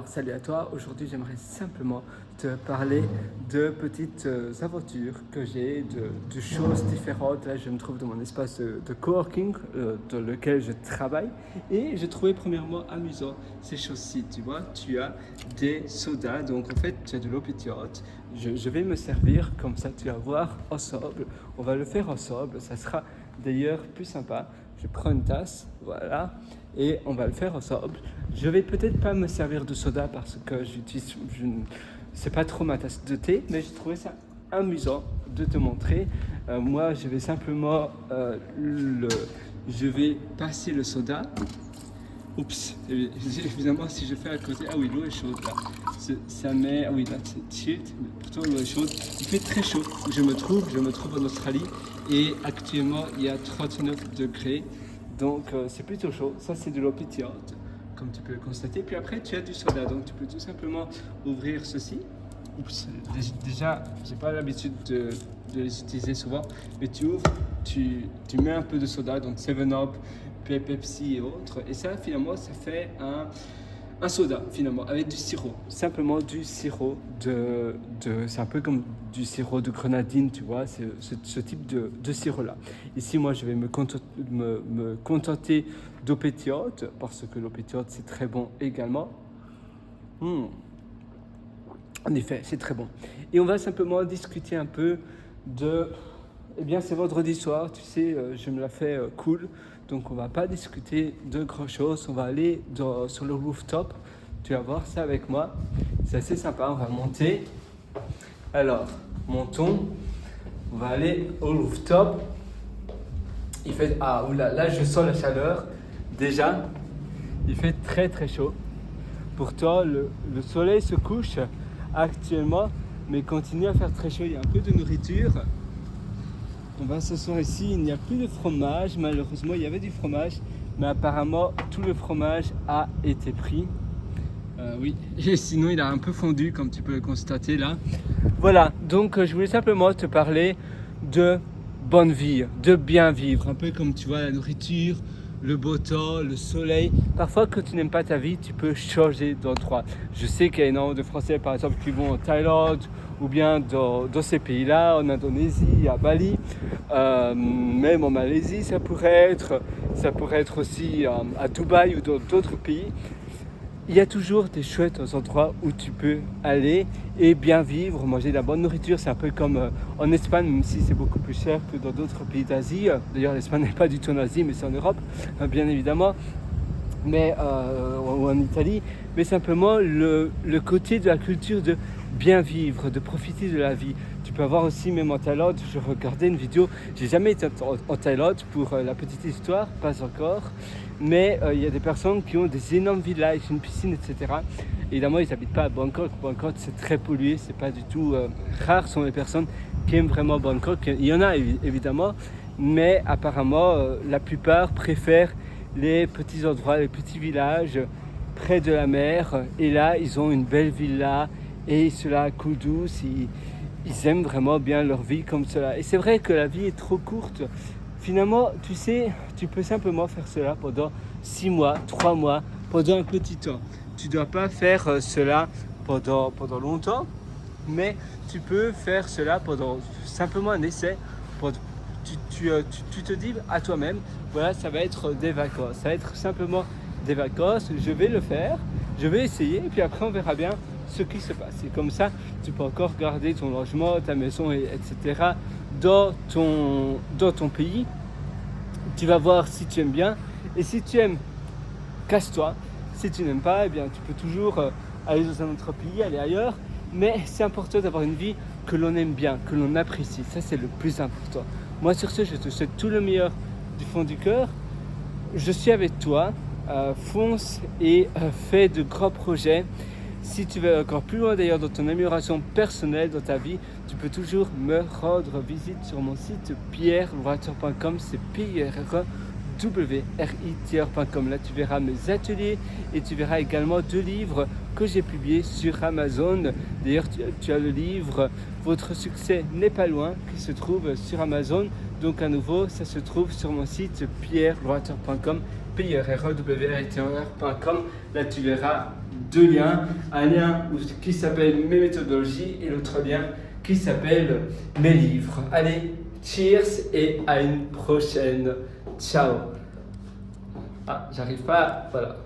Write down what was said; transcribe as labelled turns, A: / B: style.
A: Salut à toi, aujourd'hui j'aimerais simplement te parler de petites aventures que j'ai, de choses différentes. Là je me trouve dans mon espace de coworking dans lequel je travaille et j'ai trouvé premièrement amusant ces choses-ci. Tu vois, tu as des sodas, donc en fait tu as de l'eau pétillante. Je vais me servir, comme ça tu vas voir ensemble, on va le faire ensemble, ça sera d'ailleurs plus sympa. Je prends une tasse, voilà, et on va le faire ensemble. Je vais peut-être pas me servir de soda parce que c'est pas trop ma tasse de thé, mais j'ai trouvé ça amusant de te montrer. Moi, je vais simplement je vais passer le soda. Oups, évidemment, si je fais à côté, ah oui, l'eau est chaude là. Ça met, ah oui, là c'est chilled, mais pourtant l'eau est chaude. Il fait très chaud où je me trouve en Australie et actuellement il y a 39 degrés. Donc c'est plutôt chaud, ça c'est de l'eau pétillante, comme tu peux le constater. Puis après tu as du soda, donc tu peux tout simplement ouvrir ceci. Oups, déjà j'ai pas l'habitude de les utiliser souvent, mais tu ouvres, tu mets un peu de soda, donc 7-Up, Pepsi et autres, et ça finalement ça fait un soda finalement avec du sirop, simplement du sirop c'est un peu comme du sirop de grenadine, tu vois, c'est ce type de sirop là. Ici moi je vais me contenter d'eau pétillante parce que l'eau pétillante c'est très bon également. En effet, c'est très bon. Et on va simplement discuter un peu eh bien, c'est vendredi soir, tu sais, je me la fais cool. Donc, on va pas discuter de grand-chose. On va aller sur le rooftop. Tu vas voir ça avec moi. C'est assez sympa. On va monter. Alors, montons. On va aller au rooftop. Il fait... Ah, oula, là, je sens la chaleur. Déjà, il fait très, très chaud. Pourtant, le soleil se couche actuellement, mais continue à faire très chaud. Il y a un peu de nourriture. On va s'asseoir ici. Il n'y a plus de fromage. Malheureusement, il y avait du fromage, mais apparemment, tout le fromage a été pris. Oui, et sinon, il a un peu fondu, comme tu peux le constater là. Voilà, donc je voulais simplement te parler de bonne vie, de bien vivre. Un peu comme tu vois, la nourriture, le beau temps, le soleil. Parfois, quand tu n'aimes pas ta vie, tu peux changer d'endroit. Je sais qu'il y a énormément de Français, par exemple, qui vont en Thaïlande ou bien dans ces pays-là, en Indonésie, à Bali, même en Malaisie, ça pourrait être aussi à Dubaï ou dans d'autres pays. Il y a toujours des chouettes endroits où tu peux aller et bien vivre, manger de la bonne nourriture. C'est un peu comme en Espagne, même si c'est beaucoup plus cher que dans d'autres pays d'Asie. D'ailleurs, l'Espagne n'est pas du tout en Asie, mais c'est en Europe, bien évidemment. Mais ou en Italie. Mais simplement le côté de la culture de bien vivre, de profiter de la vie. Tu peux avoir aussi, même en Thaïlande, je regardais une vidéo, j'ai jamais été en Thaïlande pour la petite histoire, pas encore, mais il y a des personnes qui ont des énormes villages, une piscine, etc. Évidemment, ils n'habitent pas à Bangkok. Bangkok, c'est très pollué, c'est pas du tout... rares sont les personnes qui aiment vraiment Bangkok. Il y en a évidemment, mais apparemment, la plupart préfèrent les petits endroits, les petits villages près de la mer. Et là, ils ont une belle villa et cela coule douce. Ils aiment vraiment bien leur vie comme cela. Et c'est vrai que la vie est trop courte. Finalement, tu sais, tu peux simplement faire cela pendant 6 mois, 3 mois, pendant un petit temps. Tu ne dois pas faire cela pendant longtemps, mais tu peux faire cela pendant simplement un essai. Tu te dis à toi-même, voilà, ça va être des vacances. Ça va être simplement des vacances. Je vais le faire, je vais essayer, et puis après on verra bien ce qui se passe. Et comme ça, tu peux encore garder ton logement, ta maison, etc. dans ton pays. Tu vas voir si tu aimes bien. Et si tu aimes, casse-toi. Si tu n'aimes pas, eh bien, tu peux toujours aller dans un autre pays, aller ailleurs. Mais c'est important d'avoir une vie que l'on aime bien, que l'on apprécie. Ça, c'est le plus important. Moi, sur ce, je te souhaite tout le meilleur du fond du cœur. Je suis avec toi. Fonce et fais de grands projets. Si tu veux encore plus loin d'ailleurs dans ton amélioration personnelle dans ta vie, tu peux toujours me rendre visite sur mon site pierrewriter.com, c'est pierrewriter.com. Là tu verras mes ateliers et tu verras également 2 livres que j'ai publiés sur Amazon. D'ailleurs tu as le livre Votre succès n'est pas loin qui se trouve sur Amazon. Donc à nouveau ça se trouve sur mon site pierrewriter.com pirewriter.com. Là, tu verras deux liens. Un lien qui s'appelle mes méthodologies et l'autre lien qui s'appelle mes livres. Allez, cheers et à une prochaine. Ciao. Ah, j'arrive pas. Voilà.